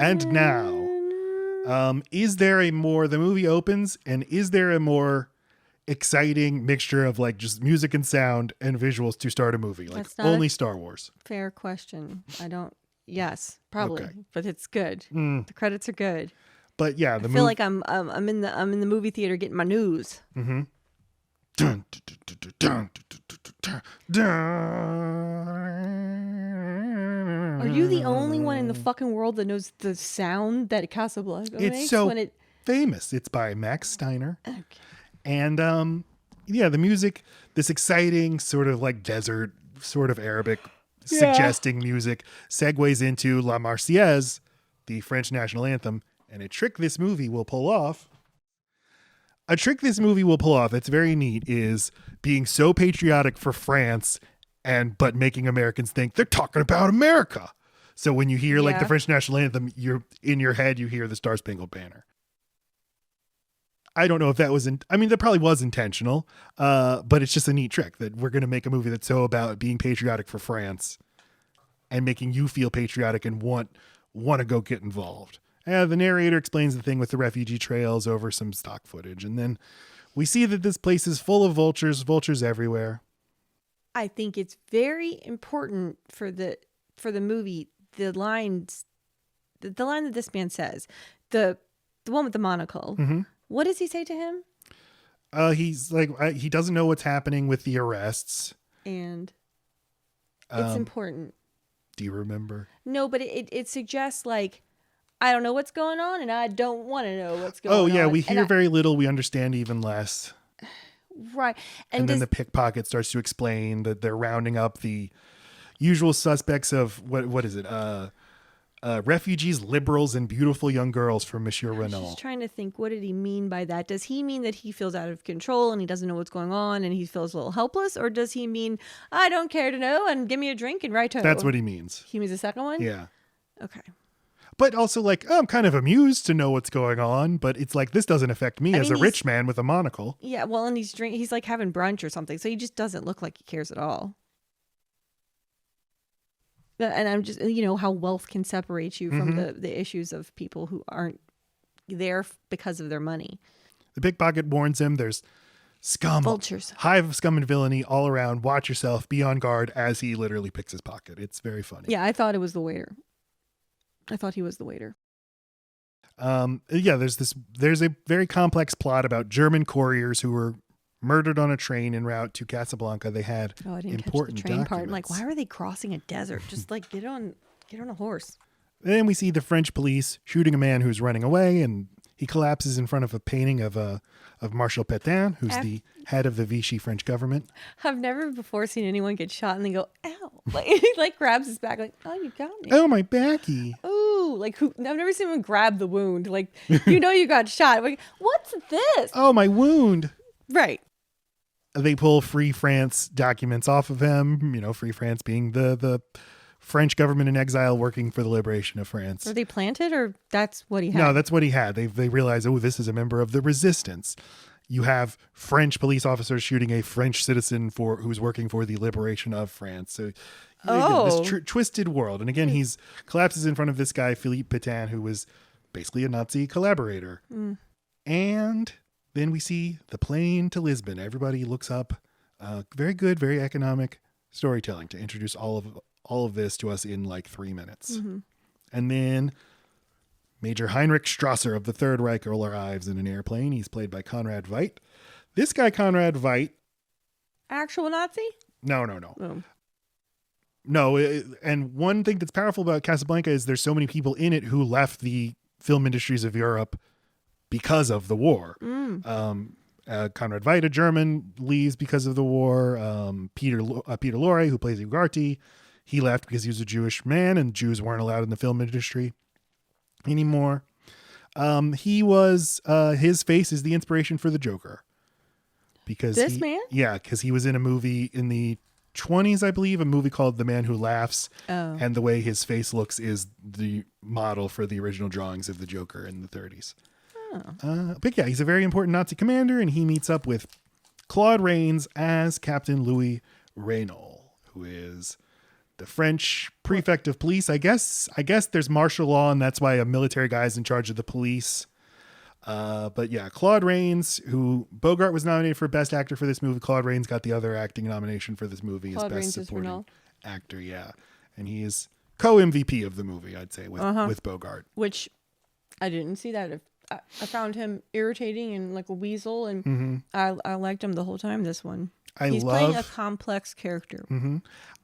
And now, the movie opens, and is there a more exciting mixture of like just music and sound and visuals to start a movie? Like only Star Wars. Fair question. Yes, probably, Okay. but it's good. The credits are good. But yeah, I feel like I'm in the movie theater getting my news. Mm-hmm. Are you the only one in the fucking world that knows the sound that Casablanca makes? It's so famous. It's by Max Steiner. Okay. And the music, this exciting sort of like desert, sort of Arabic suggesting music segues into La Marseillaise, the French national anthem, and a trick this movie will pull off that's very neat is being so patriotic for France but making Americans think they're talking about America. So when you hear like the French national anthem, you're in your head, you hear the Star Spangled Banner. I don't know if that was, that probably was intentional, but it's just a neat trick that we're going to make a movie that's so about being patriotic for France and making you feel patriotic and want to go get involved. The narrator explains the thing with the refugee trails over some stock footage. And then we see that this place is full of vultures everywhere. I think it's very important for the movie, the line that this man says, the one with the monocle. Mm-hmm. What does he say to him? He's like, he doesn't know what's happening with the arrests. And it's important. Do you remember? No, but it suggests like, I don't know what's going on and I don't want to know what's going on. Oh yeah, we hear very little. We understand even less. Right. And then the pickpocket starts to explain that they're rounding up the usual suspects of what is it? Refugees, liberals, and beautiful young girls from Monsieur Renault. I'm just trying to think, what did he mean by that? Does he mean that he feels out of control and he doesn't know what's going on and he feels a little helpless? Or does he mean, I don't care to know and give me a drink and right-o? That's what he means. He means the second one? Yeah. Okay. But also like, I'm kind of amused to know what's going on, but it's like, this doesn't affect me as a rich man with a monocle. Yeah, well, and he's like having brunch or something, so he just doesn't look like he cares at all. And I'm just, how wealth can separate you from the issues of people who aren't there because of their money. The pickpocket warns him there's scum, vultures, hive of scum and villainy all around. Watch yourself, be on guard, as he literally picks his pocket. It's very funny. Yeah, I thought it was the waiter. I thought he was the waiter. There's a very complex plot about German couriers who were murdered on a train en route to Casablanca. They had important catch the train documents. part. I'm like, why were they crossing a desert? Just like get on a horse. Then we see the French police shooting a man who's running away, and he collapses in front of a painting of Marshal Pétain, who's the head of the Vichy French government. I've never before seen anyone get shot and then go, ow. Like he like grabs his back like, oh, you got me. Oh, my backy. Ooh, like who? I've never seen anyone grab the wound. Like, you got shot. Like, what's this? Oh, my wound. Right. They pull Free France documents off of him, Free France being the French government in exile working for the liberation of France. Were they planted or that's what he had? No, that's what he had. They realized, this is a member of the resistance. You have French police officers shooting a French citizen who's working for the liberation of France. So this twisted world. And again, he's collapses in front of this guy, Philippe Pétain, who was basically a Nazi collaborator. Mm. And then we see the plane to Lisbon. Everybody looks up. Very good, very economic storytelling to introduce all of this to us in like 3 minutes. Mm-hmm. And then Major Heinrich Strasser of the Third Reich arrives in an airplane. He's played by Conrad Veidt. This guy, Conrad Veidt. Actual Nazi? No. Oh. No. And one thing that's powerful about Casablanca is there's so many people in it who left the film industries of Europe because of the war. Mm. Conrad Veidt, a German, leaves because of the war. Peter Lorre, who plays Ugarte, he left because he was a Jewish man and Jews weren't allowed in the film industry anymore. He was his face is the inspiration for the Joker. Because because he was in a movie in the 1920s, I believe, a movie called The Man Who Laughs. Oh. And the way his face looks is the model for the original drawings of the Joker in the 1930s. But yeah, he's a very important Nazi commander, and he meets up with Claude Rains as Captain Louis Renault, who is the French prefect of police. I guess there's martial law, and that's why a military guy is in charge of the police. But yeah, Claude Rains, who Bogart was nominated for Best Actor for this movie. Claude Rains got the other acting nomination for this movie as Best Supporting Actor. Yeah, and he is co-MVP of the movie, I'd say, with Bogart. Which I didn't see that. I found him irritating and like a weasel, and I liked him the whole time. This one, he's playing a complex character.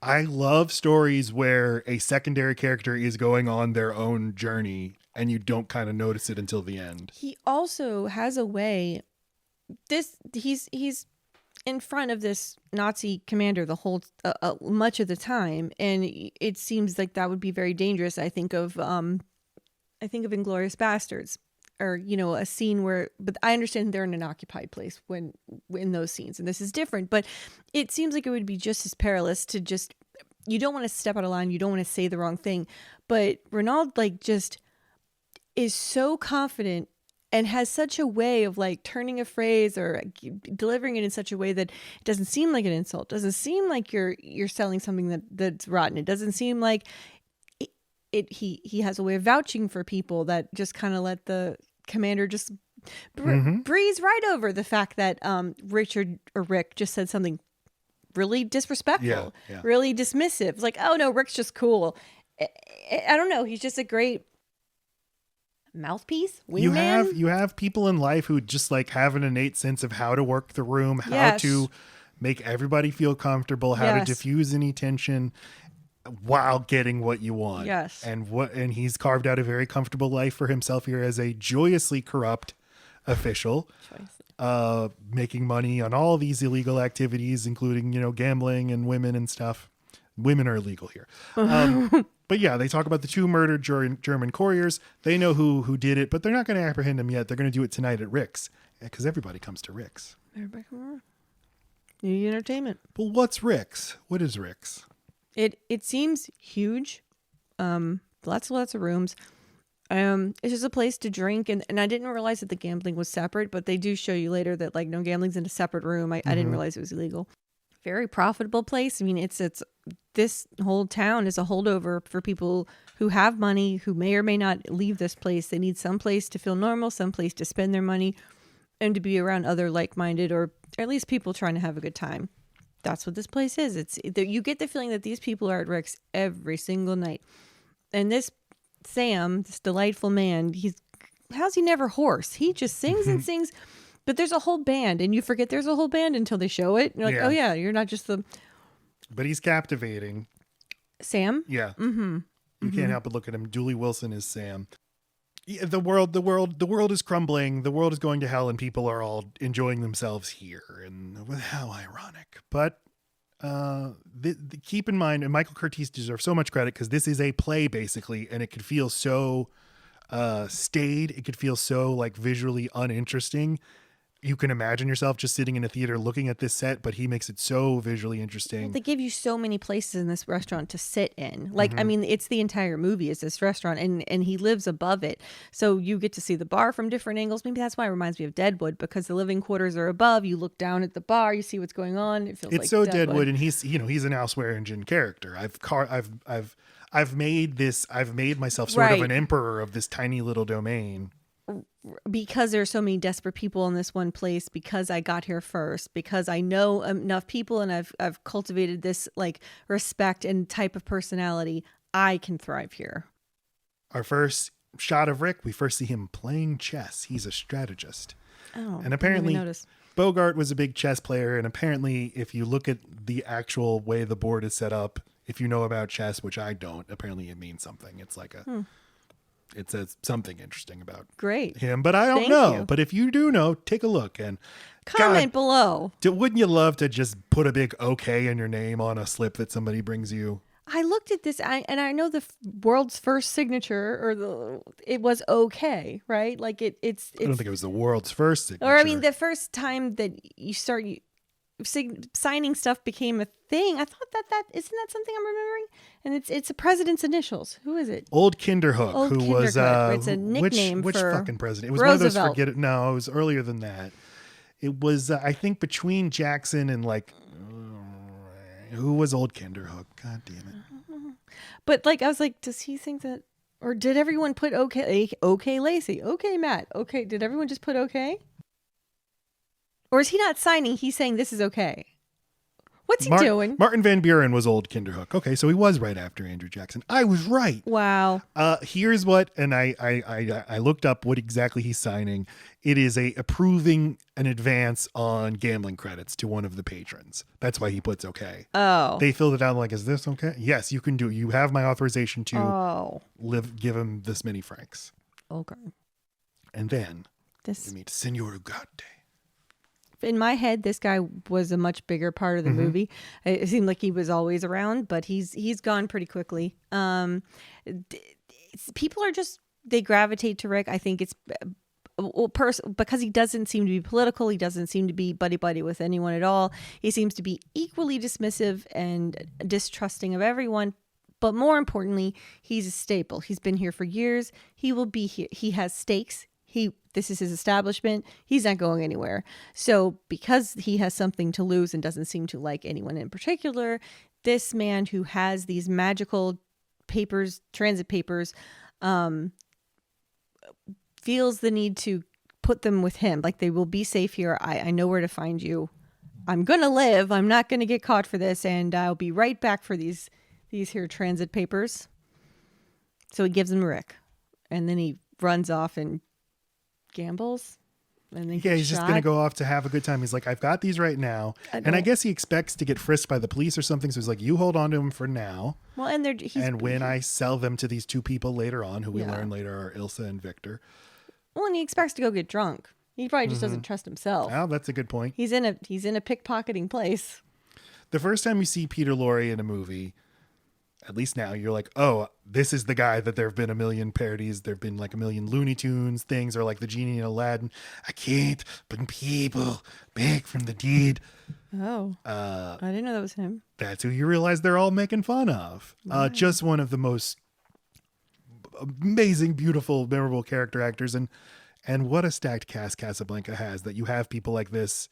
I love stories where a secondary character is going on their own journey and you don't kind of notice it until the end. He also has a way. He's in front of this Nazi commander the whole much of the time, and it seems like that would be very dangerous. I think of Inglourious Bastards, or a scene where, but I understand they're in an occupied place when in those scenes, and this is different. But it seems like it would be just as perilous to just, you don't want to step out of line, you don't want to say the wrong thing, but Renaud just is so confident and has such a way of turning a phrase or delivering it in such a way that it doesn't seem like an insult, doesn't seem like you're selling something that's rotten. It doesn't seem like he has a way of vouching for people that just kind of let the commander just breeze right over the fact that Rick just said something really disrespectful, really dismissive. It's like, oh no, Rick's just cool. I don't know. He's just a great mouthpiece, wingman. You have people in life who just have an innate sense of how to work the room, how to make everybody feel comfortable, how to diffuse any tension while getting what you want. Yes. And he's carved out a very comfortable life for himself here as a joyously corrupt official, making money on all these illegal activities, including, gambling and women and stuff. Women are illegal here. But yeah, they talk about the two murdered German couriers. They know who did it, but they're not going to apprehend them yet. They're going to do it tonight at Rick's, because everybody comes to Rick's. Everybody come on. New entertainment. But what's Rick's? What is Rick's? It seems huge. Lots of rooms. It's just a place to drink, and I didn't realize that the gambling was separate, but they do show you later that no gambling's in a separate room. I didn't realize it was illegal. Very profitable place. I mean, it's this whole town is a holdover for people who have money, who may or may not leave this place. They need some place to feel normal, some place to spend their money, and to be around other like-minded, or at least people trying to have a good time. That's what this place is. You get the feeling that these people are at Rick's every single night. And this Sam, this delightful man, how's he never hoarse? He just sings and sings. But there's a whole band, and you forget there's a whole band until they show it. You're like, oh yeah, you're not just the... But he's captivating. Sam? Yeah. Mm-hmm. You can't help but look at him. Dooley Wilson is Sam. Yeah, the world is crumbling. The world is going to hell, and people are all enjoying themselves here. And how ironic. But keep in mind, and Michael Curtiz deserves so much credit, because this is a play, basically, and it could feel so staid. It could feel so visually uninteresting. You can imagine yourself just sitting in a theater looking at this set, but he makes it so visually interesting. They give you so many places in this restaurant to sit in. I mean, it's the entire movie is this restaurant, and he lives above it. So you get to see the bar from different angles. Maybe that's why it reminds me of Deadwood, because the living quarters are above. You look down at the bar, you see what's going on. It feels like so Deadwood, and he's an Elswearingen character. I've made myself sort of an emperor of this tiny little domain. Because there are so many desperate people in this one place, because I got here first, because I know enough people, and I've cultivated this respect and type of personality, I can thrive here. Our first shot of Rick, we first see him playing chess. He's a strategist. Oh, and apparently Bogart was a big chess player, and apparently if you look at the actual way the board is set up, if you know about chess, which I don't, apparently it means something. It's it says something interesting about him, but I don't know. But if you do know, take a look and comment below. Wouldn't you love to just put a big OK in your name on a slip that somebody brings you? I looked at this, and I know the world's first signature, it was OK, right? It's. I don't think it was the world's first signature. Or I mean, the first time that you start signing stuff became a thing. I thought that isn't that something I'm remembering? And it's a president's initials. Who is it? Old Kinderhook, who was it's a nickname which for fucking president? It was Roosevelt. one of those No, it was earlier than that. It was I think between Jackson and who was Old Kinderhook? God damn it. But like, I was like, does he think that, or did everyone put okay, okay, Lacey, okay, Matt, okay? Did everyone just put okay? Or is he not signing? He's saying this is okay. What's he doing? Martin Van Buren was old Kinderhook. Okay, so he was right after Andrew Jackson. I was right. Wow. Here's what, and I looked up what exactly he's signing. It is approving an advance on gambling credits to one of the patrons. That's why he puts okay. Oh. They filled it out like, is this okay? Yes, you can do it. You have my authorization to give him this many francs. Okay. And then you meet Senor Ugarte. In my head, this guy was a much bigger part of the movie. It seemed like he was always around, but he's gone pretty quickly. People are just, they gravitate to Rick. I think it's because he doesn't seem to be political. He doesn't seem to be buddy-buddy with anyone at all. He seems to be equally dismissive and distrusting of everyone. But more importantly, he's a staple. He's been here for years. He will be here. He has stakes. This is his establishment. He's not going anywhere. So because he has something to lose and doesn't seem to like anyone in particular, this man who has these magical papers, transit papers, feels the need to put them with him. Like, they will be safe here. I know where to find you. I'm going to live. I'm not going to get caught for this. And I'll be right back for these here transit papers. So he gives them Rick. And then he runs off and gambles, and then he's just gonna go off to have a good time. He's like, I've got these right now, and I guess he expects to get frisked by the police or something, so he's like, you hold on to them for now. Well, and when I sell them to these two people later on, who we learn later are Ilsa and Victor. Well, and he expects to go get drunk. He probably just doesn't trust himself. Oh, that's a good point. He's in a pickpocketing place. The first time you see Peter Lorre in a movie, at least now, you're like, oh, this is the guy that there have been a million parodies. There have been like a million Looney Tunes things, or like the genie in Aladdin. I can't bring people back from the dead. Oh, I didn't know that was him. That's who you realize they're all making fun of. Right. Just one of the most amazing, beautiful, memorable character actors. And what a stacked cast Casablanca has, that you have people like this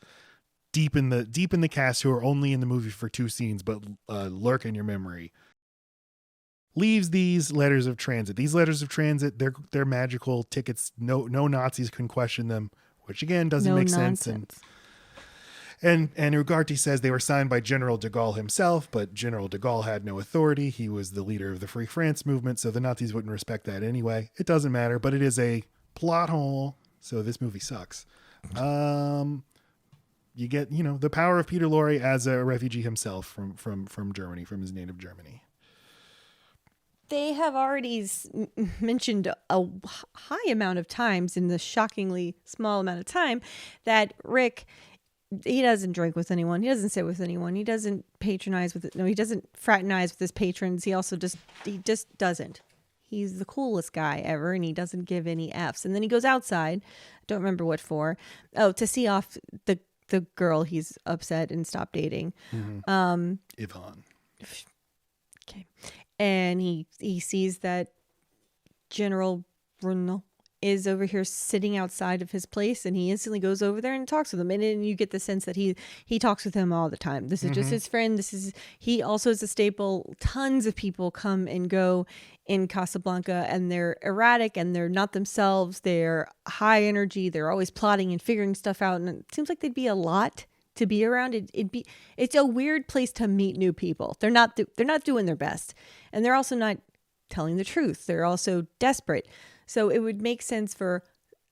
deep in the cast who are only in the movie for 2 scenes, but lurk in your memory. Leaves these letters of transit. These letters of transit, they're magical tickets. No Nazis can question them, which again doesn't make sense. And Ugarte says they were signed by General de Gaulle himself, but General de Gaulle had no authority. He was the leader of the Free France movement, so the Nazis wouldn't respect that anyway. It doesn't matter, but it is a plot hole. So this movie sucks. You get, the power of Peter Lorre as a refugee himself from Germany, from his native Germany. They have already mentioned a high amount of times in the shockingly small amount of time that Rick, he doesn't drink with anyone. He doesn't sit with anyone. He doesn't patronize with it. No, he doesn't fraternize with his patrons. He just doesn't. He's the coolest guy ever, and he doesn't give any Fs. And then he goes outside. I don't remember what for. Oh, to see off the girl he's upset and stopped dating. Mm-hmm. Yvonne. Okay. And he sees that General Bruno is over here sitting outside of his place, and he instantly goes over there and talks with him. And then you get the sense that he talks with him all the time. This is just his friend. He also is a staple. Tons of people come and go in Casablanca, and they're erratic and they're not themselves. They're high energy. They're always plotting and figuring stuff out. And it seems like they'd be a lot to be around. It's a weird place to meet new people. They're not doing their best, and they're also not telling the truth. They're also desperate. So it would make sense for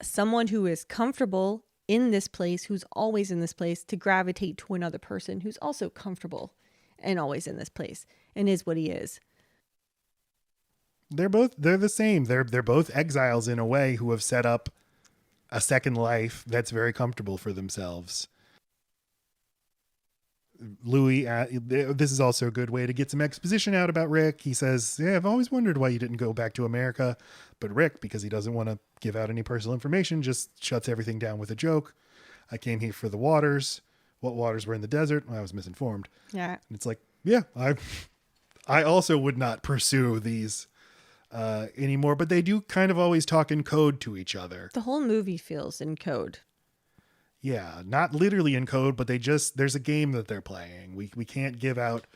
someone who is comfortable in this place, who's always in this place, to gravitate to another person who's also comfortable and always in this place and is what he is. They're the same. They're both exiles in a way who have set up a second life that's very comfortable for themselves. Louis, this is also a good way to get some exposition out about Rick. He says, yeah, I've always wondered why you didn't go back to America. But Rick, because he doesn't want to give out any personal information, just shuts everything down with a joke. I came here for the waters. What waters were in the desert? Well, I was misinformed. Yeah. And it's like, yeah, I also would not pursue these anymore, but they do kind of always talk in code to each other. The whole movie feels in code. Yeah, not literally in code, but there's a game that they're playing. We can't give out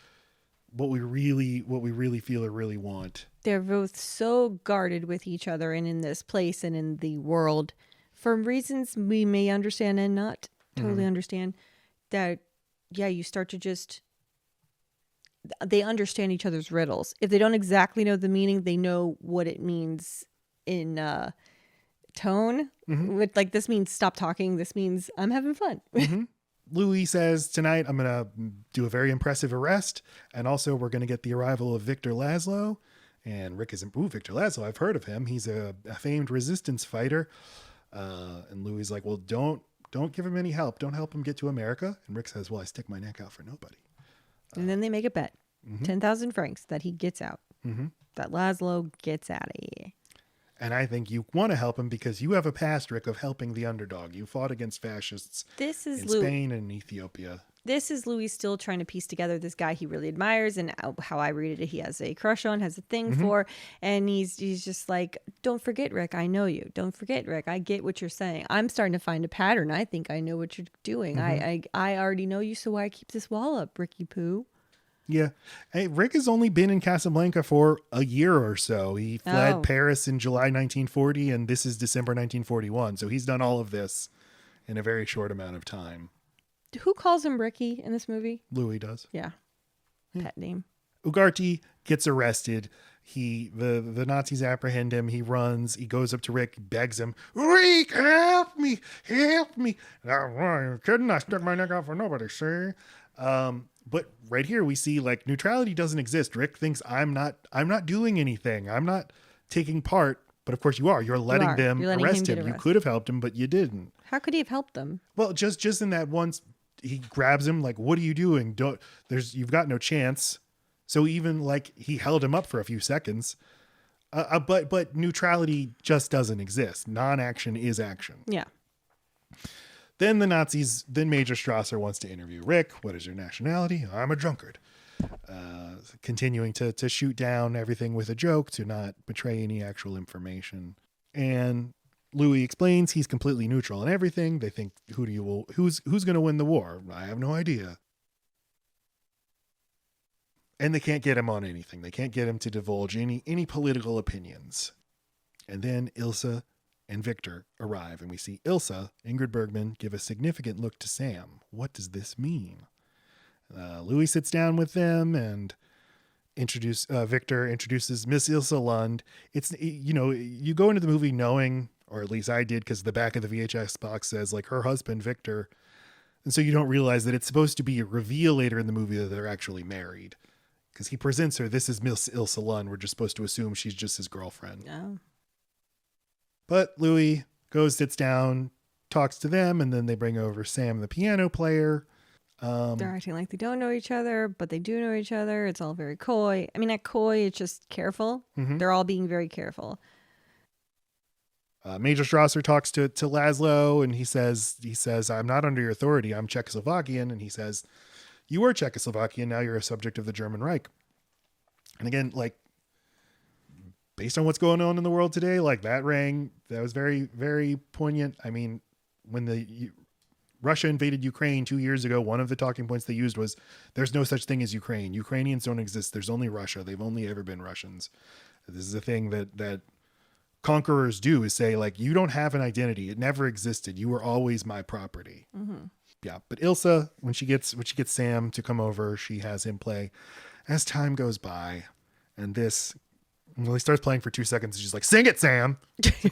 what we really feel or really want. They're both so guarded with each other and in this place and in the world for reasons we may understand and not totally understand, that, yeah, you start to just, they understand each other's riddles. If they don't exactly know the meaning, they know what it means in tone. With, like, this means stop talking. This means I'm having fun. Louis says, tonight I'm going to do a very impressive arrest. And also we're going to get the arrival of Victor Laszlo. And Rick is, Victor Laszlo, I've heard of him. He's a famed resistance fighter. And Louis is like, well, don't give him any help. Don't help him get to America. And Rick says, well, I stick my neck out for nobody. And then they make a bet, 10,000 francs, that he gets out. That Laszlo gets out of here. And I think you want to help him because you have a past, Rick, of helping the underdog. You fought against fascists in Spain and Ethiopia. This is Louis still trying to piece together this guy he really admires, and how I read it, he has a crush on, has a thing for, and he's just like, don't forget, Rick, I know you. Don't forget, Rick, I get what you're saying. I'm starting to find a pattern. I think I know what you're doing. I already know you, so why keep this wall up, Ricky Poo? Yeah. Hey, Rick has only been in Casablanca for a year or so. He fled Paris in July 1940, and this is December 1941. So he's done all of this in a very short amount of time. Who calls him Ricky in this movie? Louis does. Yeah. Pet name. Ugarte gets arrested. The Nazis apprehend him. He runs. He goes up to Rick, begs him, Rick, help me, help me. I'm kidding. I stuck my neck out for nobody, see? But right here we see, like, neutrality doesn't exist. Rick thinks I'm not doing anything. I'm not taking part. But of course you are. You're letting them arrest him. You could have helped him, but you didn't. How could he have helped them? Well, just in that once, he grabs him like, what are you doing? You've got no chance. So even like he held him up for a few seconds. But neutrality just doesn't exist. Non-action is action. Yeah. Then Major Strasser wants to interview Rick. What is your nationality? I'm a drunkard. Continuing to shoot down everything with a joke to not betray any actual information. And Louis explains he's completely neutral in everything. They think, who's going to win the war? I have no idea. And they can't get him on anything. They can't get him to divulge any political opinions. And then Ilsa and Victor arrive, and we see Ilsa, Ingrid Bergman, give a significant look to Sam. What does this mean? Louis sits down with them, and Victor introduces Miss Ilsa Lund. It's, you go into the movie knowing, or at least I did, because the back of the VHS box says like her husband, Victor. And so you don't realize that it's supposed to be a reveal later in the movie that they're actually married. Because he presents her, this is Miss Ilsa Lund. We're just supposed to assume she's just his girlfriend. No. But Louis goes, sits down, talks to them, and then they bring over Sam, the piano player. They're acting like they don't know each other, but they do know each other. It's all very coy. I mean, not coy, it's just careful. They're all being very careful. Major Strasser talks to Laszlo, and he says, I'm not under your authority. I'm Czechoslovakian. And he says, you were Czechoslovakian. Now you're a subject of the German Reich. And again, like, based on what's going on in the world today, like that was very, very poignant. I mean, when Russia invaded Ukraine 2 years ago, one of the talking points they used was there's no such thing as Ukraine. Ukrainians don't exist. There's only Russia. They've only ever been Russians. This is a thing that conquerors do, is say, like, you don't have an identity. It never existed. You were always my property. Yeah. But Ilsa, when she gets Sam to come over, she has him play. As time goes by, and he starts playing for 2 seconds. And she's like, sing it, Sam.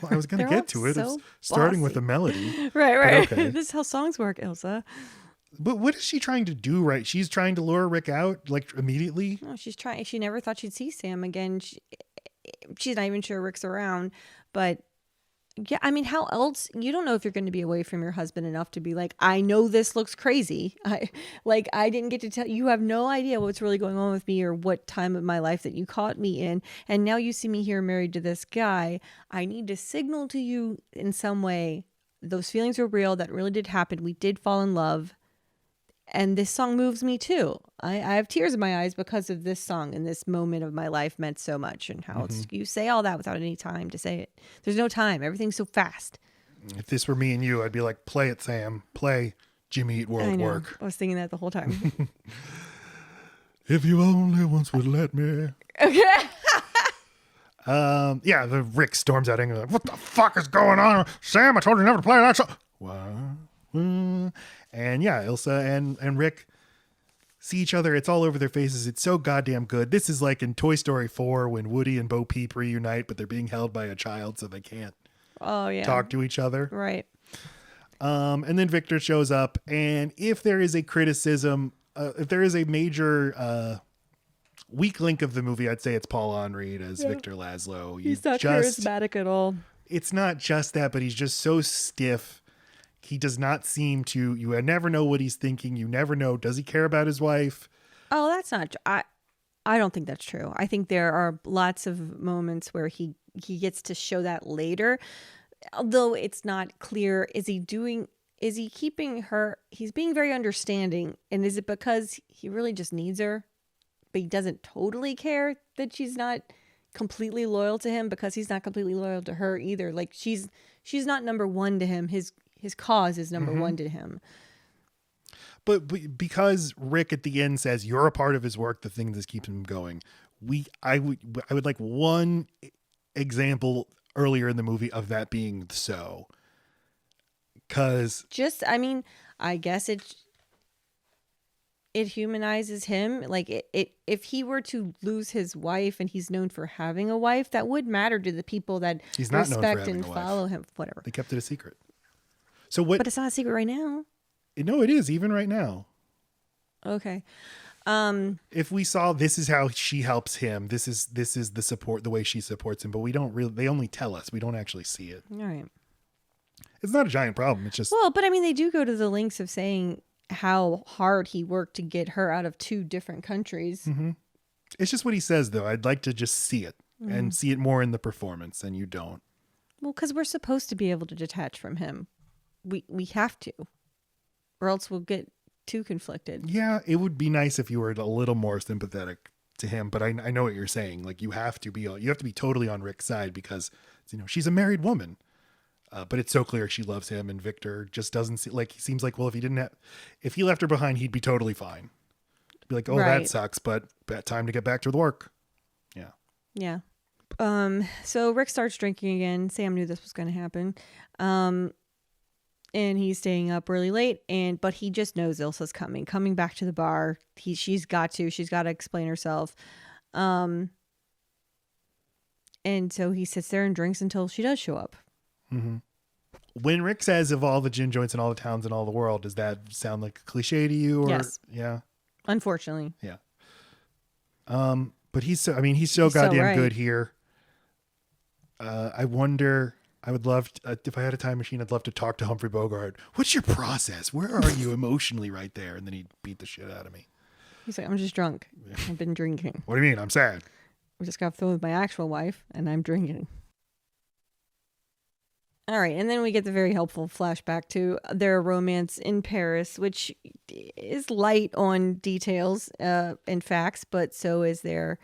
Well, I was going to get to it. So it's starting with a melody. Right. Okay. This is how songs work, Ilsa. But what is she trying to do, right? She's trying to lure Rick out, like, immediately? No, she's trying. She never thought she'd see Sam again. She's not even sure Rick's around. But, yeah, I mean, how else? You don't know if you're going to be away from your husband enough to be like, I know this looks crazy. I didn't get to tell you. Have no idea what's really going on with me or what time of my life that you caught me in. And now you see me here married to this guy. I need to signal to you in some way. Those feelings were real. That really did happen. We did fall in love. And this song moves me too. I have tears in my eyes because of this song, and this moment of my life meant so much. And how you say all that without any time to say it. There's no time. Everything's so fast. If this were me and you, I'd be like, play it, Sam. Play Jimmy Eat World Work. I was thinking that the whole time. If you only once would let me. Okay. Yeah, the Rick storms out angry, like, what the fuck is going on? Sam, I told you never to play that song. What? And yeah, Ilsa and Rick see each other. It's all over their faces. It's so goddamn good. This is like in Toy Story 4 when Woody and Bo Peep reunite, but they're being held by a child, so they can't talk to each other. Right. And then Victor shows up, and if there is a criticism, if there is a major weak link of the movie, I'd say it's Paul Henreid as Victor Laszlo. He's not charismatic at all. It's not just that, but he's just so stiff. He does not seem to, you never know what he's thinking. You never know. Does he care about his wife? Oh, that's not, I don't think that's true. I think there are lots of moments where he gets to show that later. Although it's not clear, is he keeping her, he's being very understanding. And is it because he really just needs her, but he doesn't totally care that she's not completely loyal to him, because he's not completely loyal to her either. Like she's not number one to him. His cause is number one to him. But because Rick at the end says you're a part of his work, the thing that keeps him going, I would like one example earlier in the movie of that being so. Because I guess it humanizes him. Like if he were to lose his wife, and he's known for having a wife, that would matter to the people that he's not respect and follow him. Whatever. They kept it a secret. So what? But it's not a secret right now. No, it is even right now. Okay. If we saw this is how she helps him, this is the support, the way she supports him, but we don't really. They only tell us. We don't actually see it. All right. It's not a giant problem. It's just but they do go to the lengths of saying how hard he worked to get her out of 2 different countries. Mm-hmm. It's just what he says, though. I'd like to just see it and see it more in the performance, and you don't. Well, because we're supposed to be able to detach from him. We have to, or else we'll get too conflicted. Yeah, it would be nice if you were a little more sympathetic to him, but I know what you're saying. Like you have to be totally on Rick's side, because she's a married woman, but it's so clear she loves him, and Victor just doesn't see, like, he seems like, well, if he left her behind, he'd be totally fine. He'd be like, oh, right. That sucks, but time to get back to the work. Yeah. Yeah. So Rick starts drinking again. Sam knew this was going to happen. And he's staying up really late, but he just knows Ilsa's coming back to the bar. She's got to explain herself. And so he sits there and drinks until she does show up. Mm-hmm. When Rick says of all the gin joints in all the towns in all the world, does that sound like a cliche to you? Or, yes. Yeah. Unfortunately. Yeah. But he's so goddamn right. good here. I wonder, I would love to, if I had a time machine, I'd love to talk to Humphrey Bogart. What's your process? Where are you emotionally right there? And then he'd beat the shit out of me. He's like, I'm just drunk. I've been drinking. What do you mean? I'm sad. I just got thrown with my actual wife, and I'm drinking. All right, and then we get the very helpful flashback to their romance in Paris, which is light on details and facts, but so is their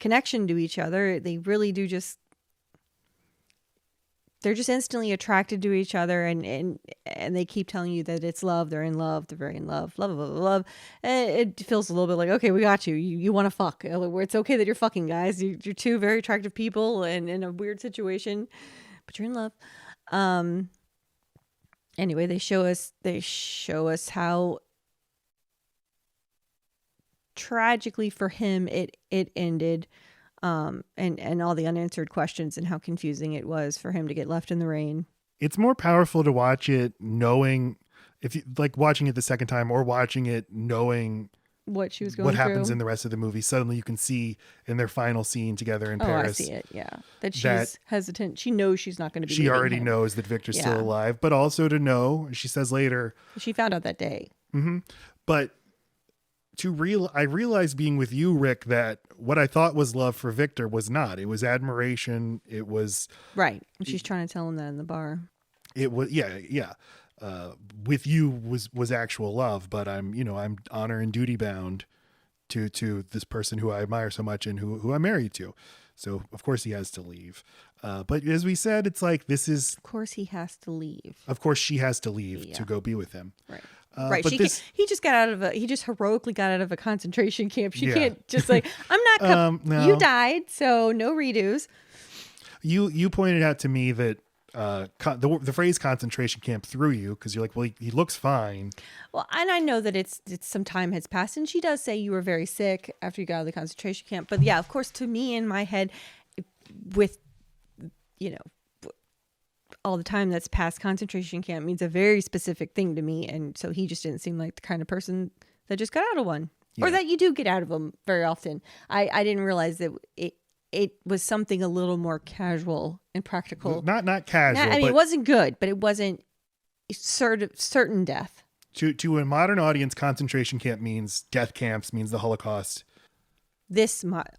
connection to each other. They really do they're just instantly attracted to each other, and they keep telling you that it's love, they're in love, they're very in love, love, love, love. And it feels a little bit like, okay, we got you. You want to fuck. It's okay that you're fucking, guys. You're 2 very attractive people and in a weird situation, but you're in love. Anyway, they show us how tragically for him it ended, and all the unanswered questions and how confusing it was for him to get left in the rain. It's more powerful to watch it knowing, if you like watching it the second time or watching it knowing what she was going what through. happens in the rest of the movie. Suddenly you can see in their final scene together in Paris. I see it. Yeah. That she's hesitant. She knows she's not going to be. She already knows that Victor's still alive, but also to know, she says later, she found out that day. Mm-hmm. But I realized being with you, Rick, that what I thought was love for Victor was not. It was admiration. It was right. She's trying to tell him that in the bar. It was yeah. With you was actual love, but I'm honor and duty bound to this person who I admire so much and who I'm married to. So of course he has to leave. But as we said, it's like, this is, of course he has to leave. Of course she has to leave to go be with him. Right. Right. But He just heroically got out of a concentration camp. She can't just like, I'm not, no. you died, so no redos. You pointed out to me that the phrase concentration camp threw you because you're like, well, he looks fine. Well, and I know that it's some time has passed, and she does say you were very sick after you got out of the concentration camp. But yeah, of course, to me in my head, with, you know, all the time that's past concentration camp means a very specific thing to me. And so he just didn't seem like the kind of person that just got out of one, or that you do get out of them very often. I didn't realize that it was something a little more casual and practical. Not casual. I mean, it wasn't good, but it wasn't certain death. To a modern audience, concentration camp means death camps, means the Holocaust.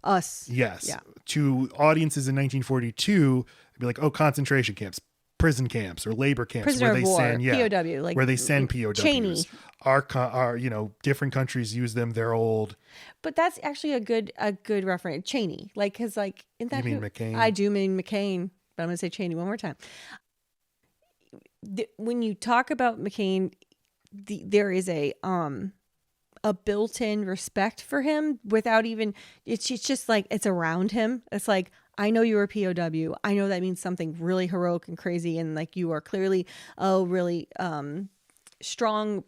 Us. Yes. Yeah. To audiences in 1942, it'd be like, oh, concentration camps, prison camps, or labor camps. Prisoner of war, send, POW. Like, where they send POWs. Cheney. Our different countries use them. They're old. But that's actually a good reference. Cheney. Like, because, like, in that. You mean McCain? I do mean McCain, but I'm going to say Cheney one more time. When you talk about McCain, there is a built-in respect for him without even, it's just like, it's around him. It's like, I know you're a POW. I know that means something really heroic and crazy, and like you are clearly a really strong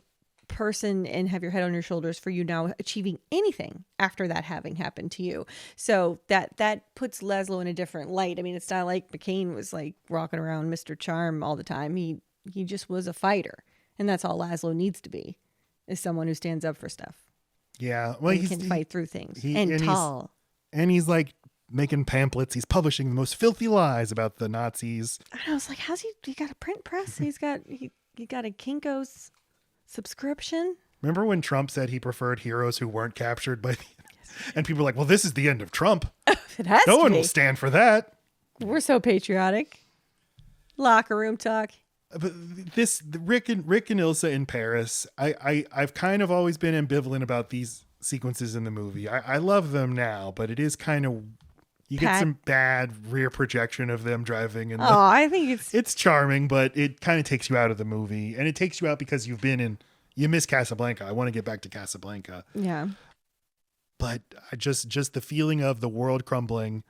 person and have your head on your shoulders for you now achieving anything after that having happened to you. So that puts Laszlo in a different light. I mean, it's not like McCain was like rocking around Mr. Charm all the time. He just was a fighter, and that's all Laszlo needs to be, is someone who stands up for stuff. Yeah, well, he can fight through things, and tall. He's like making pamphlets. He's publishing the most filthy lies about the Nazis. And I was like, how's he got a print press? He got a Kinko's subscription. Remember when Trump said he preferred heroes who weren't captured by the and people were like, well, this is the end of Trump. It has no to one be. will stand for that. We're so patriotic. Locker room talk. But Rick and Ilsa in Paris, I've kind of always been ambivalent about these sequences in the movie. I love them now, but it is kind of, you get some bad rear projection of them driving. And I think it's charming, but it kind of takes you out of the movie, and it takes you out because you miss Casablanca. I want to get back to Casablanca. Yeah. But just the feeling of the world crumbling.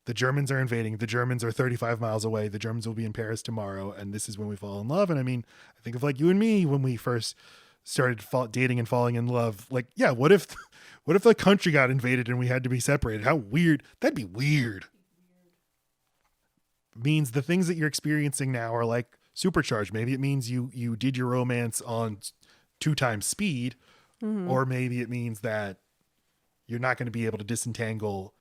The Germans are invading. The Germans are 35 miles away. The Germans will be in Paris tomorrow. And this is when we fall in love. And I mean, I think of like you and me when we first started dating and falling in love. Like, yeah, what if the country got invaded and we had to be separated? How weird. That'd be weird. It means the things that you're experiencing now are like supercharged. Maybe it means you did your romance on 2 times speed. Mm-hmm. Or maybe it means that you're not going to be able to disentangle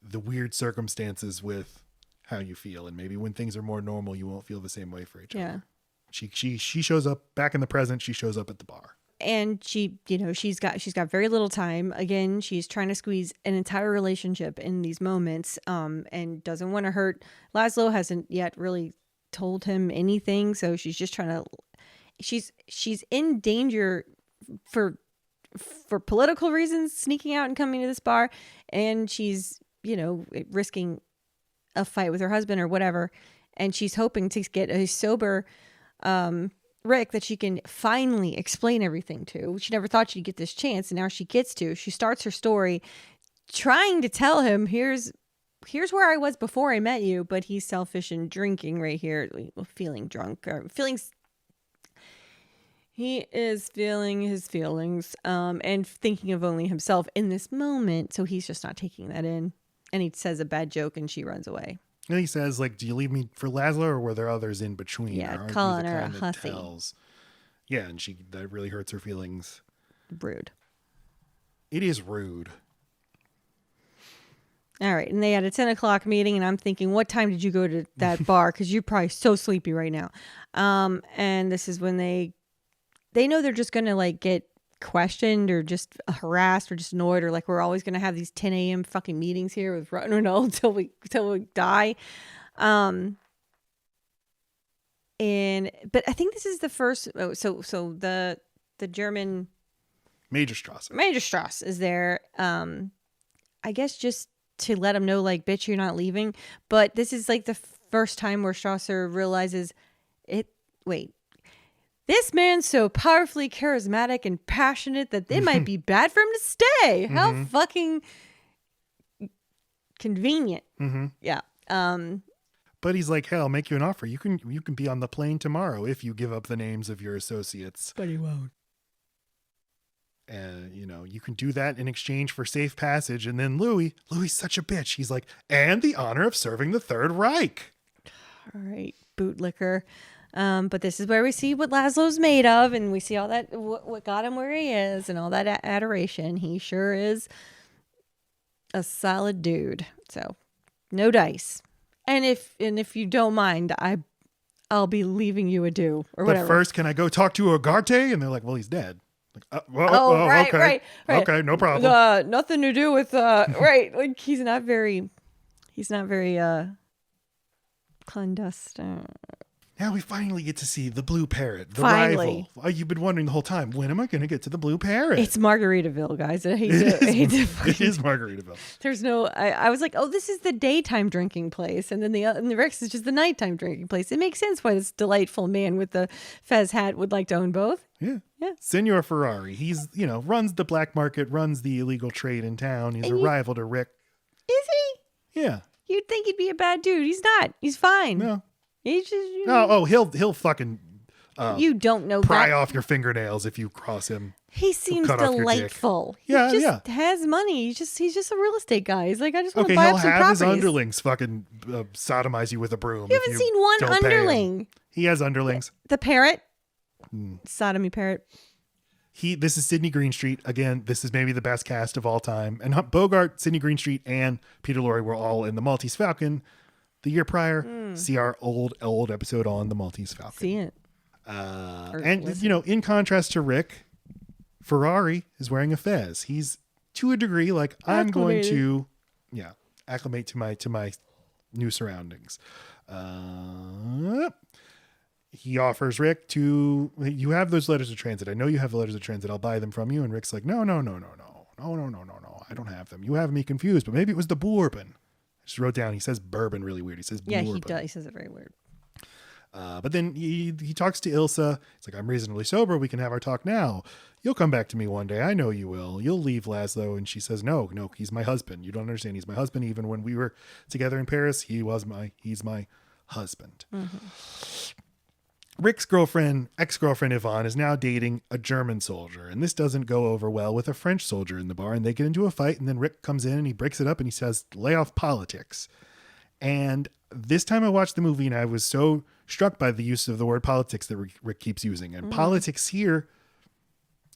the weird circumstances with how you feel, and maybe when things are more normal, you won't feel the same way for each other. She shows up back in the present. She shows up at the bar, and she's got very little time. Again, she's trying to squeeze an entire relationship in these moments, and doesn't want to hurt. Laszlo hasn't yet really told him anything, so she's just trying to. She's in danger for political reasons, sneaking out and coming to this bar, and she's risking a fight with her husband or whatever. And she's hoping to get a sober Rick that she can finally explain everything to. She never thought she'd get this chance, and now she gets to. She starts her story trying to tell him, here's where I was before I met you, but he's selfish and drinking right here, feeling drunk, or he is feeling his feelings and thinking of only himself in this moment. So he's just not taking that in. And he says a bad joke and she runs away. And he says, like, do you leave me for Laszlo, or were there others in between? Yeah, calling her a hussy. Yeah, and that really hurts her feelings. Rude. It is rude. All right. And they had a 10 o'clock meeting, and I'm thinking, what time did you go to that bar? Because you're probably so sleepy right now. And this is when they know they're just going to, like, get questioned or just harassed or just annoyed, or like we're always going to have these 10 a.m. fucking meetings here with Rotten Renault until we die. But I think this is the first. So the German Major Strauss is there. I guess just to let him know, like, bitch, you're not leaving. But this is like the first time where Strasser realizes it. Wait. this man's so powerfully charismatic and passionate that it might be bad for him to stay. How fucking convenient. Yeah. But he's like, hey, I'll make you an offer. You can be on the plane tomorrow if you give up the names of your associates. But he won't. And, you can do that in exchange for safe passage. And then Louis such a bitch. He's like, and the honor of serving the Third Reich. All right, bootlicker. But this is where we see what Laszlo's made of, and we see all that, what got him where he is, and all that adoration. He sure is a solid dude. So, no dice. And if you don't mind, I'll be leaving you a do or whatever. But first, can I go talk to Ugarte? And they're like, well, he's dead. Like, right, okay. Right. Okay, no problem. Nothing to do with right. Like he's not very clandestine. Now we finally get to see the Blue Parrot, the Finally. rival. You've been wondering the whole time, when am I going to get to the Blue Parrot? It's Margaritaville, guys. I hate It is Margaritaville. There's no. I was like, oh, this is the daytime drinking place, and then the Rex is just the nighttime drinking place. It makes sense why this delightful man with the fez hat would like to own both. Yeah. Yeah. Senor Ferrari. He's, runs the black market, runs the illegal trade in town. He's a rival to Rick. Is he? Yeah. You'd think he'd be a bad dude. He's not. He's fine. No. He's just. He'll fucking you don't know pry that. off your fingernails if you cross him. He seems cut off your dick. delightful. Yeah, he just has money. He's just a real estate guy. He's like, I just want to Okay, buy he'll up some have properties. his underlings fucking sodomize you with a broom. You haven't seen one don't pay him. underling. He has underlings. The parrot, sodomy parrot. This is Sidney Greenstreet. Again, this is maybe the best cast of all time. And Bogart, Sidney Greenstreet, and Peter Lorre were all in The Maltese Falcon the year prior. See our old episode on The Maltese Falcon. See it. In contrast to Rick, Ferrari is wearing a fez. He's to a degree like, I'm going to acclimate to my new surroundings. He offers Rick you have those letters of transit. I know you have the letters of transit. I'll buy them from you. And Rick's like, no. I don't have them. You have me confused, but maybe it was the bourbon. I just wrote down, he says bourbon really weird. He says bourbon. Yeah, he does. He says it very weird. But then he talks to Ilsa. He's like, I'm reasonably sober. We can have our talk now. You'll come back to me one day. I know you will. You'll leave Laszlo. And she says, no, he's my husband. You don't understand. He's my husband. Even when we were together in Paris, he's my husband. Rick's ex-girlfriend Yvonne, is now dating a German soldier. And this doesn't go over well with a French soldier in the bar. And they get into a fight. And then Rick comes in and he breaks it up and he says, lay off politics. And this time I watched the movie and I was so struck by the use of the word politics that Rick keeps using. And politics here,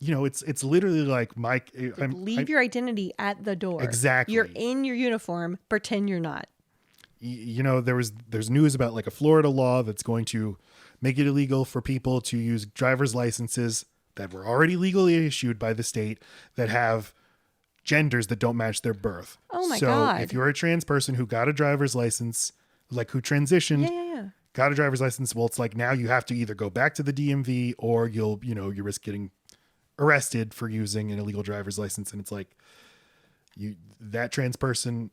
it's literally like Mike. Leave your identity at the door. Exactly. You're in your uniform. Pretend you're not. There's news about like a Florida law that's going to make it illegal for people to use driver's licenses that were already legally issued by the state that have genders that don't match their birth. Oh my God. So if you're a trans person who got a driver's license, like who transitioned, got a driver's license, well, it's like now you have to either go back to the DMV or you risk getting arrested for using an illegal driver's license. And it's like that trans person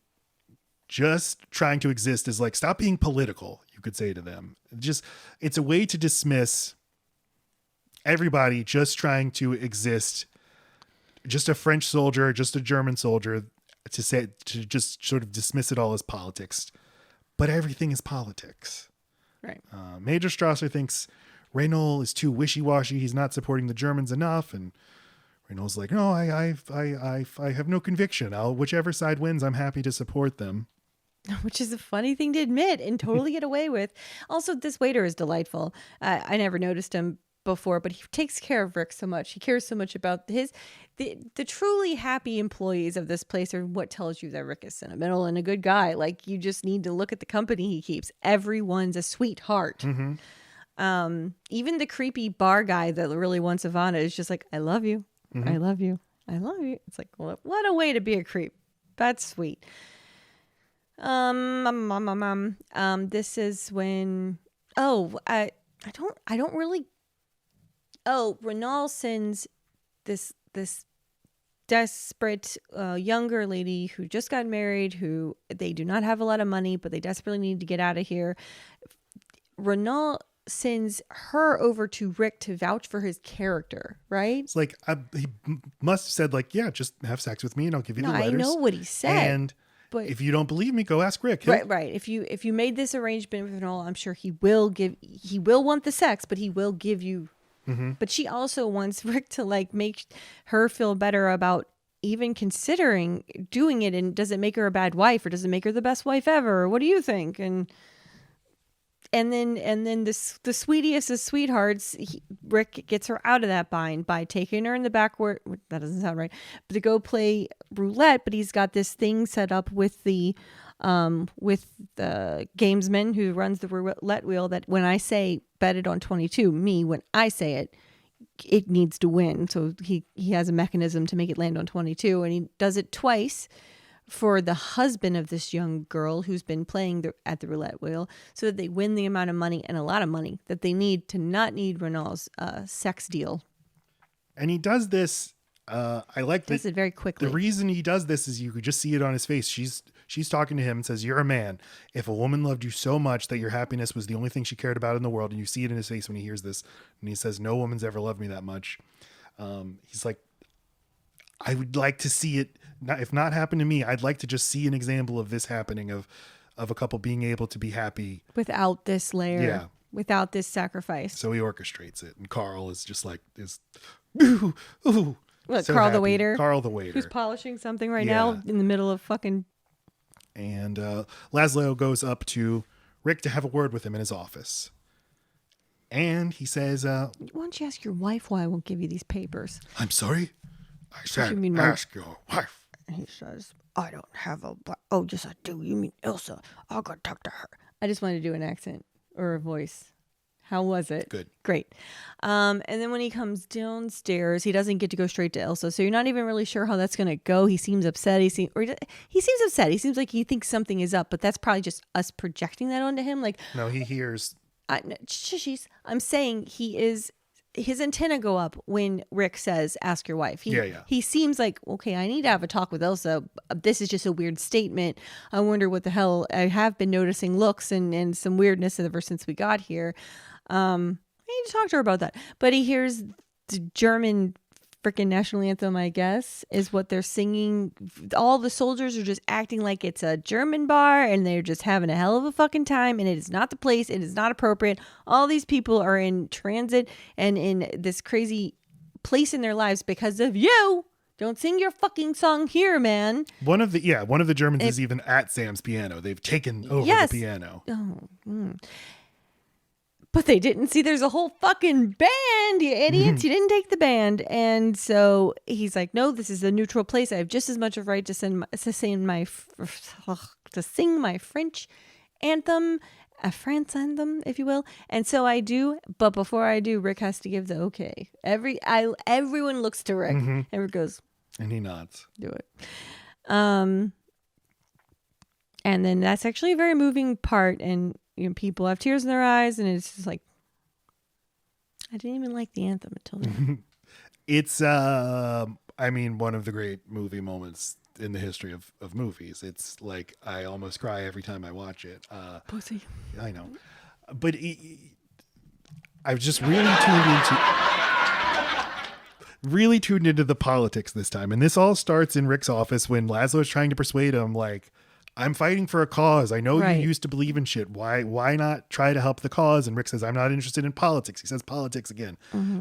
just trying to exist is like, stop being political, you could say to them. It's a way to dismiss everybody just trying to exist. Just a French soldier, just a German soldier, to just sort of dismiss it all as politics. But everything is politics. Right. Major Strasser thinks Renault is too wishy-washy. He's not supporting the Germans enough. And Renault's like, no, I have no conviction. Whichever side wins, I'm happy to support them. Which is a funny thing to admit and totally get away with. Also, this waiter is delightful. I never noticed him before, but he takes care of Rick so much. He cares so much about the truly happy employees of this place are what tells you that Rick is sentimental and a good guy. Like, you just need to look at the company he keeps. Everyone's a sweetheart. Mm-hmm. Even the creepy bar guy that really wants Ivana is just like, I love you. Mm-hmm. I love you. I love you. It's like, well, what a way to be a creep. That's sweet. This is when, I don't really. Oh, Renault sends this desperate younger lady who just got married, who they do not have a lot of money, but they desperately need to get out of here. Renault sends her over to Rick to vouch for his character, right? It's like, he must have said like, yeah, just have sex with me and I'll give you No, the letters. I know what he said. And but if you don't believe me, go ask Rick. Right. If you made this arrangement with Noel, I'm sure he will want the sex, but he will give you. Mm-hmm. But she also wants Rick to like make her feel better about even considering doing it. And does it make her a bad wife, or does it make her the best wife ever? What do you think? And then the sweetest of sweethearts, Rick gets her out of that bind by taking her in the back where that doesn't sound right, but to go play roulette. But he's got this thing set up with the gamesman who runs the roulette wheel that when I say bet it on 22, when I say it needs to win. So he has a mechanism to make it land on 22, and he does it twice for the husband of this young girl who's been playing at the roulette wheel, so that they win the amount of money, and a lot of money, that they need to not need Renal's sex deal. And he does this. I like that. Does it very quickly. The reason he does this is you could just see it on his face. She's talking to him and says, "You're a man. If a woman loved you so much that your happiness was the only thing she cared about in the world," and you see it in his face when he hears this, and he says, "No woman's ever loved me that much." He's like, I would like to see it. If not happen to me, I'd like to just see an example of this happening, of a couple being able to be happy without this layer. Yeah. Without this sacrifice. So he orchestrates it, and Carl is just like, ooh. What, So Carl happy. the waiter? Carl the waiter. Who's polishing something right now in the middle of fucking... And Laszlo goes up to Rick to have a word with him in his office. And he says... why don't you ask your wife why I won't give you these papers? I'm sorry? I said You mean ask your wife. He says, I don't have a... Oh, yes, I do. You mean Ilsa. I'll go talk to her. I just wanted to do an accent or a voice. How was it? Good. Great. And then when he comes downstairs, he doesn't get to go straight to Elsa. So you're not even really sure how that's going to go. He seems upset. He seems upset. He seems like he thinks something is up, but that's probably just us projecting that onto him. Like, No, he hears... I'm saying his antenna go up when Rick says, ask your wife. He seems like, okay, I need to have a talk with Elsa. This is just a weird statement. I wonder what the hell. I have been noticing looks and some weirdness ever since we got here. I need to talk to her about that. But he hears the German freaking national anthem, I guess, is what they're singing. All the soldiers are just acting like it's a German bar, and they're just having a hell of a fucking time, and it is not the place. It is not appropriate. All these people are in transit and in this crazy place in their lives because of you. Don't sing your fucking song here, man. One of the Germans is even at Sam's piano. They've taken over the piano. But they didn't see there's a whole fucking band, you idiots. You didn't take the band. And so he's like, no, this is a neutral place. I have just as much of a right to sing my French anthem, a France anthem, if you will. And so I do. But before I do, Rick has to give the okay. Everyone looks to Rick. And Rick goes. And he nods. Do it. And then that's actually a very moving part. And people have tears in their eyes, and it's just like, I didn't even like the anthem until then. It's, one of the great movie moments in the history of movies. It's like, I almost cry every time I watch it. Pussy. I know. But I've just really tuned into the politics this time. And this all starts in Rick's office when Laszlo's trying to persuade him, like, I'm fighting for a cause. I know you used to believe in shit. Why not try to help the cause? And Rick says, I'm not interested in politics. He says politics again.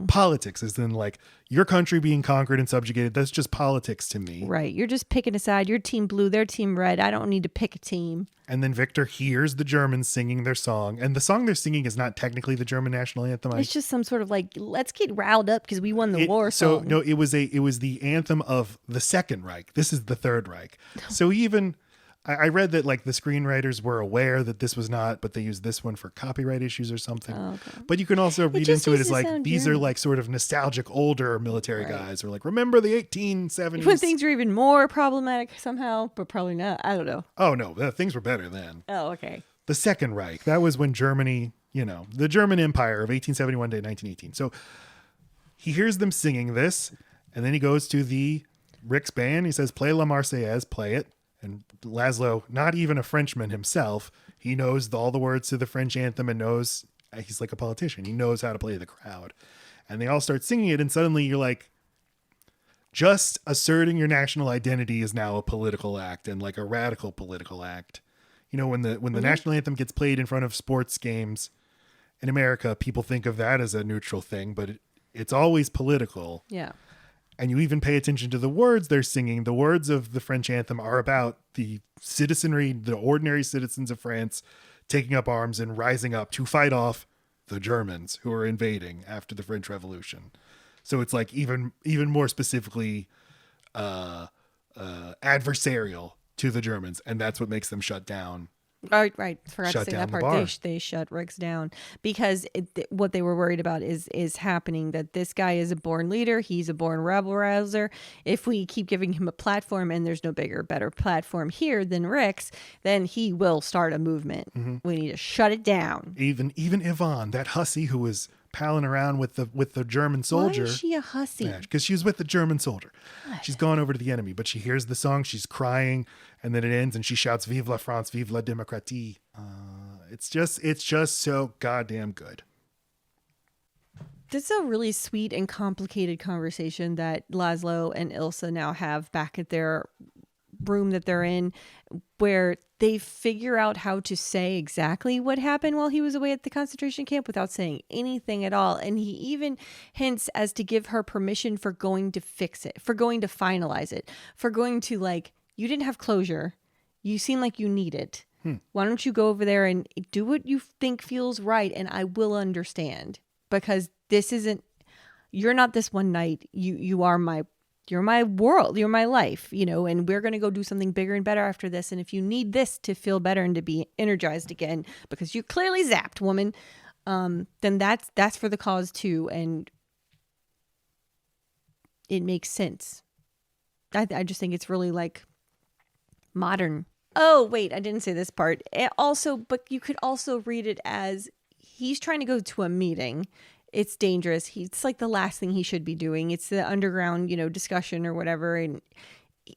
Politics is then like your country being conquered and subjugated. That's just politics to me. Right. You're just picking a side. Your team blue, their team red. I don't need to pick a team. And then Victor hears the Germans singing their song. And the song they're singing is not technically the German national anthem. It's just some sort of like, let's get riled up because we won the war song. So no, it was the anthem of the Second Reich. This is the Third Reich. So even... I read that like the screenwriters were aware that this was not, but they used this one for copyright issues or something. Oh, okay. But you can also read into it as like, these are like sort of nostalgic older military guys who are like, remember the 1870s? When things were even more problematic somehow, but probably not. I don't know. Oh no, things were better then. Oh, okay. The Second Reich, that was when Germany, the German Empire of 1871 to 1918. So he hears them singing this, and then he goes to the Rick's band. He says, play La Marseillaise, play it. And Laszlo, not even a Frenchman himself, he knows all the words to the French anthem and knows he's like a politician. He knows how to play the crowd. And they all start singing it. And suddenly you're like, just asserting your national identity is now a political act, and like a radical political act. You know, when the national anthem gets played in front of sports games in America, people think of that as a neutral thing, but it's always political. Yeah. And you even pay attention to the words they're singing. The words of the French anthem are about the citizenry, the ordinary citizens of France, taking up arms and rising up to fight off the Germans who are invading after the French Revolution. So it's like even more specifically adversarial to the Germans, and that's what makes them shut down. Right. Forgot to Shut say down that the part. bar. They shut Rick's down because what they were worried about is happening. That this guy is a born leader. He's a born rebel rouser. If we keep giving him a platform, and there's no bigger, better platform here than Rick's, then he will start a movement. Mm-hmm. We need to shut it down. Even Yvonne, that hussy who was palling around with the German soldier. Why is she a hussy? Because she was with the German soldier. She's gone over to the enemy, but she hears the song, she's crying, and then it ends, and she shouts, "Vive la France, vive la démocratie." It's just so goddamn good. This is a really sweet and complicated conversation that Laszlo and Ilsa now have back at their room that they're in, where they figure out how to say exactly what happened while he was away at the concentration camp without saying anything at all. And he even hints as to give her permission for going to fix it, for going to finalize it, for going to, like, you didn't have closure. You seem like you need it. Why don't you go over there and do what you think feels right, and I will understand, because this isn't, you're not this one night. You're my world. You're my life, you know, and we're going to go do something bigger and better after this. And if you need this to feel better and to be energized again, because you're clearly zapped, woman, then that's for the cause too. And it makes sense. I just think it's really like modern. Oh, wait, I didn't say this part. But you could also read it as he's trying to go to a meeting. It's dangerous. It's like the last thing he should be doing. It's the underground, discussion or whatever. And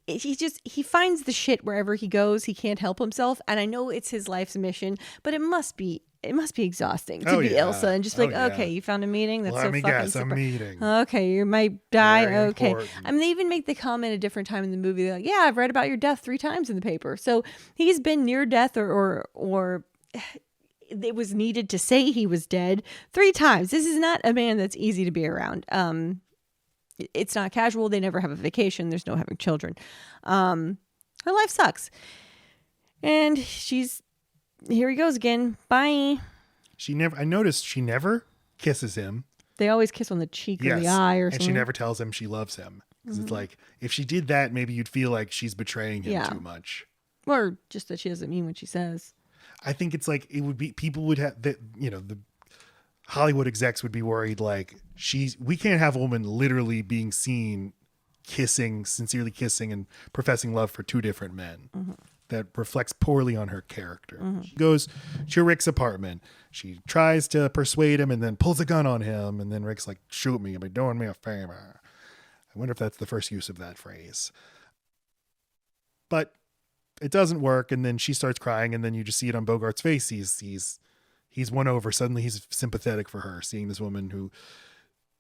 he finds the shit wherever he goes. He can't help himself. And I know it's his life's mission, but it must be exhausting to be Ilsa and just okay, you found a meeting. That's Let so me fucking guess, super. a meeting. Okay, you might die. Very Okay. important. I mean, they even make the comment a different time in the movie. They're like, yeah, I've read about your death 3 times in the paper. So he's been near death or it was needed to say he was dead 3 times. This is not a man that's easy to be around. It's not casual. They never have a vacation. There's no having children. Her life sucks. And here he goes again. Bye. I noticed she never kisses him. They always kiss on the cheek or the eye or something. And she never tells him she loves him. Because it's like, if she did that, maybe you'd feel like she's betraying him too much. Or just that she doesn't mean what she says. I think it's like, it would be, people would have, the Hollywood execs would be worried, like, we can't have a woman literally being seen sincerely kissing and professing love for 2 different men. Mm-hmm. That reflects poorly on her character. Mm-hmm. She goes to Rick's apartment. She tries to persuade him and then pulls a gun on him. And then Rick's like, shoot me. You'll be doing me a favor. I wonder if that's the first use of that phrase. But it doesn't work. And then she starts crying. And then you just see it on Bogart's face. He's won over. Suddenly he's sympathetic for her, seeing this woman who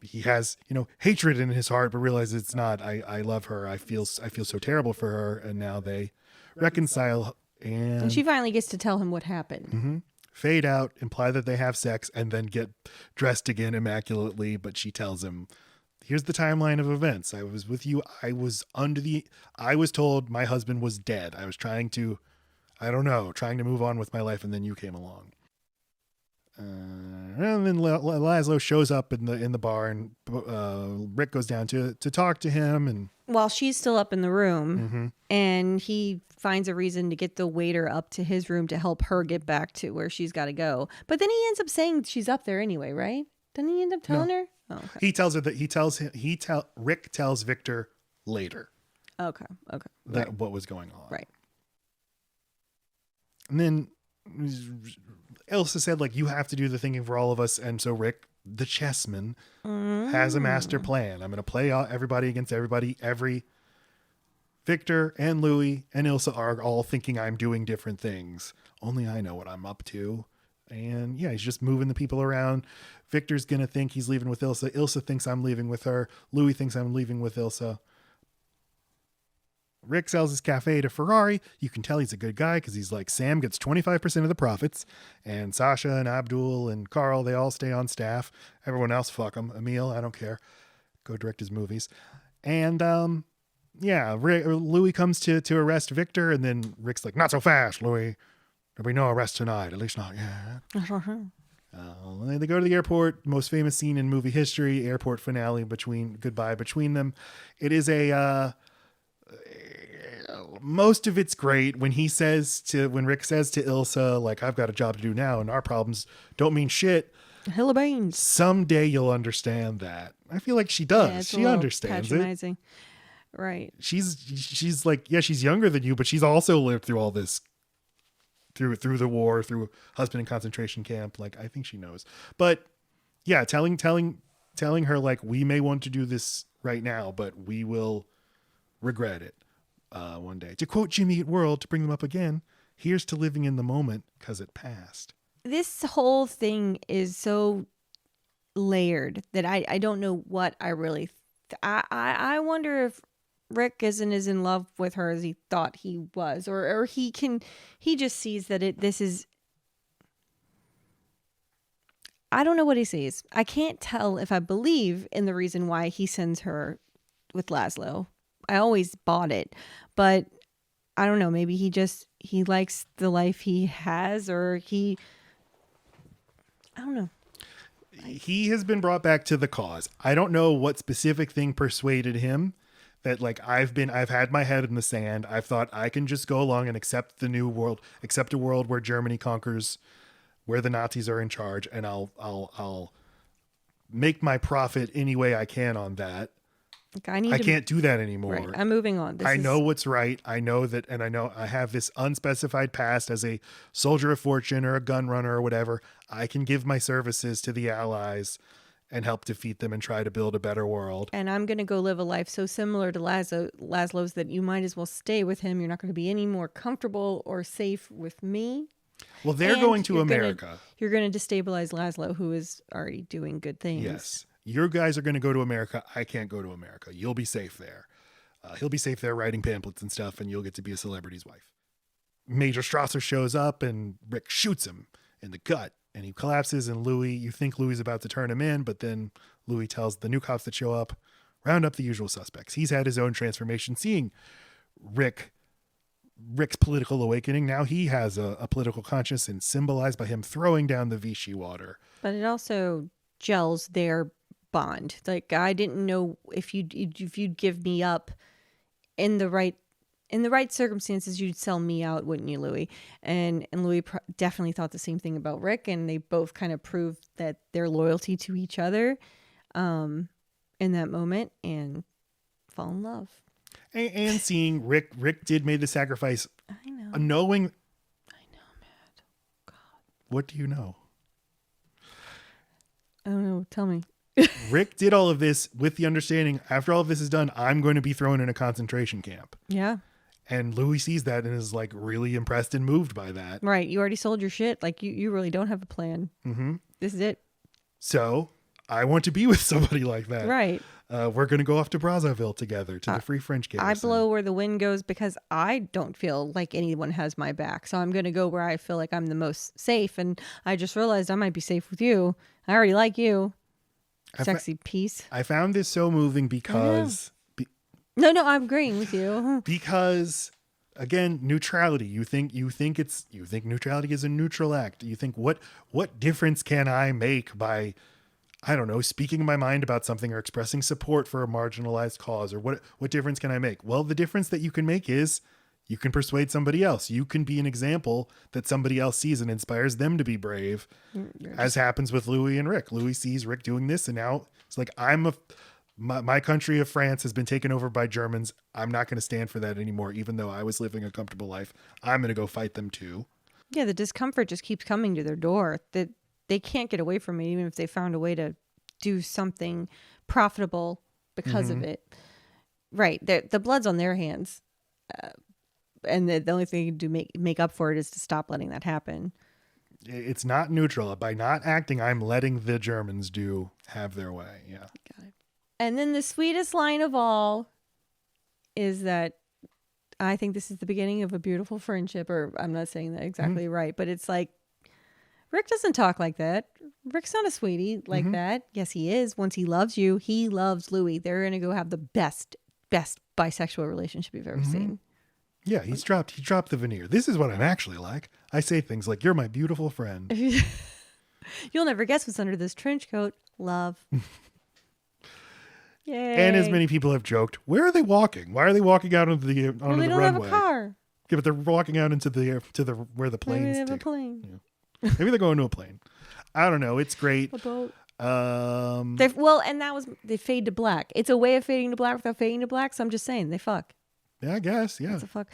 he has, hatred in his heart, but realizes it's not. I love her. I feel so terrible for her. And now they reconcile, and she finally gets to tell him what happened. Mm-hmm. Fade out, imply that they have sex, and then get dressed again immaculately. But she tells him, here's the timeline of events. I was with you. I was told my husband was dead. I was trying to move on with my life, and then you came along. And then Laszlo shows up in the bar, and Rick goes down to talk to him, and while she's still up in the room, mm-hmm. and he finds a reason to get the waiter up to his room to help her get back to where she's got to go. But then he ends up saying she's up there anyway, right? Doesn't he end up telling her? Oh, okay. He tells her that Rick tells Victor later. Okay. That what was going on. Right. And then Elsa said, like, you have to do the thinking for all of us. And so Rick, the chessman, has a master plan. I'm going to play everybody against everybody. Victor and Louis and Ilsa are all thinking I'm doing different things. Only I know what I'm up to. And yeah, he's just moving the people around. Victor's going to think he's leaving with Ilsa. Ilsa thinks I'm leaving with her. Louis thinks I'm leaving with Ilsa. Rick sells his cafe to Ferrari. You can tell he's a good guy because he's like, Sam gets 25% of the profits. And Sasha and Abdul and Carl, they all stay on staff. Everyone else, fuck them. Emil, I don't care. Go direct his movies. And yeah, Louis comes to arrest Victor. And then Rick's like, not so fast, Louis. There'll be no arrest tonight. At least not yet. And they go to the airport. Most famous scene in movie history. Airport finale goodbye between them. It is most of it's great when Rick says to Ilsa, like, I've got a job to do now and our problems don't mean shit. Hill of beans. Someday you'll understand that. I feel like she does. Yeah, she understands patronizing. It. Right. She's like, yeah, she's younger than you, but she's also lived through all this, through the war, through husband in concentration camp. Like, I think she knows. But yeah, telling her, like, we may want to do this right now, but we will regret it one day. To quote Jimmy Eat World, to bring them up again, here's to living in the moment because it passed. This whole thing is so layered that I don't know what I really... I wonder if Rick isn't as in love with her as he thought he was, or he just sees that this is... I don't know what he sees. I can't tell if I believe in the reason why he sends her with Laszlo. I always bought it, but I don't know. Maybe he likes the life he has, or I don't know. He has been brought back to the cause. I don't know what specific thing persuaded him that, like, I've had my head in the sand. I've thought I can just go along and accept the new world, accept a world where Germany conquers, where the Nazis are in charge, and I'll make my profit any way I can on that. I can't do that anymore. Right, I'm moving on. I know what's right. I know that, and I know I have this unspecified past as a soldier of fortune or a gun runner or whatever. I can give my services to the Allies and help defeat them and try to build a better world. And I'm going to go live a life so similar to Laszlo's that you might as well stay with him. You're not going to be any more comfortable or safe with me. Well, they're going to America. You're going to destabilize Laszlo, who is already doing good things. Yes. Your guys are going to go to America. I can't go to America. You'll be safe there. He'll be safe there writing pamphlets and stuff, and you'll get to be a celebrity's wife. Major Strasser shows up, and Rick shoots him in the gut, and he collapses, and you think Louis is about to turn him in, but then Louis tells the new cops that show up, round up the usual suspects. He's had his own transformation, seeing Rick's political awakening. Now he has a political conscience, and symbolized by him throwing down the Vichy water. But it also gels their bond. Like, I didn't know if you'd give me up in the right circumstances, you'd sell me out, wouldn't you, Louis? And Louis definitely thought the same thing about Rick, and they both kind of proved that their loyalty to each other in that moment, and fall in love. And seeing Rick did made the sacrifice. I know. I know, Matt. God. What do you know? I don't know. Tell me. Rick did all of this with the understanding, after all of this is done, I'm going to be thrown in a concentration camp. Yeah. And Louis sees that and is like really impressed and moved by that. Right. You already sold your shit. Like, you really don't have a plan. Mm-hmm. This is it. So I want to be with somebody like that. Right. We're going to go off to Brazzaville together to the Free French Garrison. I blow where the wind goes because I don't feel like anyone has my back. So I'm going to go where I feel like I'm the most safe. And I just realized I might be safe with you. I already like you. Sexy piece. I found this so moving because... No, I'm agreeing with you. Because, again, neutrality. You think neutrality is a neutral act. You think, what difference can I make by, I don't know, speaking my mind about something or expressing support for a marginalized cause, or what difference can I make? Well, the difference that you can make is you can persuade somebody else. You can be an example that somebody else sees and inspires them to be brave, as happens with Louis and Rick. Louis sees Rick doing this, and now it's like, my country of France has been taken over by Germans. I'm not going to stand for that anymore, even though I was living a comfortable life. I'm going to go fight them too. Yeah, the discomfort just keeps coming to their door. That they can't get away from it, even if they found a way to do something profitable because of it. Right. The blood's on their hands. And the only thing you can do make up for it is to stop letting that happen. It's not neutral. By not acting, I'm letting the Germans have their way. Yeah. Got it. And then the sweetest line of all is that I think this is the beginning of a beautiful friendship, or I'm not saying that exactly right, but it's like, Rick doesn't talk like that. Rick's not a sweetie like that. Yes, he is. Once he loves you, he loves Louis. They're going to go have the best bisexual relationship you've ever seen. Yeah, he dropped the veneer. This is what I'm actually like. I say things like, "You're my beautiful friend." You'll never guess what's under this trench coat. Love. Yay. And as many people have joked, where are they walking? Why are they walking out onto the well, they the don't runway? have a car. Yeah, but they're walking out into the where the planes. Maybe they have take. a plane. Yeah. Maybe they're going to a plane. I don't know. It's great. A boat. And They fade to black. It's a way of fading to black without fading to black. So I'm just saying they fuck. Yeah, I guess. Yeah. It's a fuck.